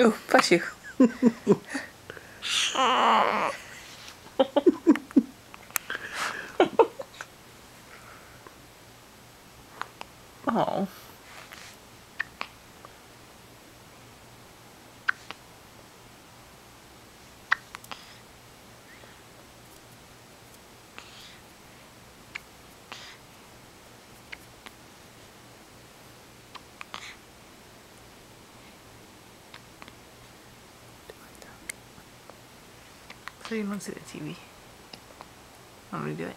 Oh, bless you. Oh. So you want to see the TV? Want me to do it?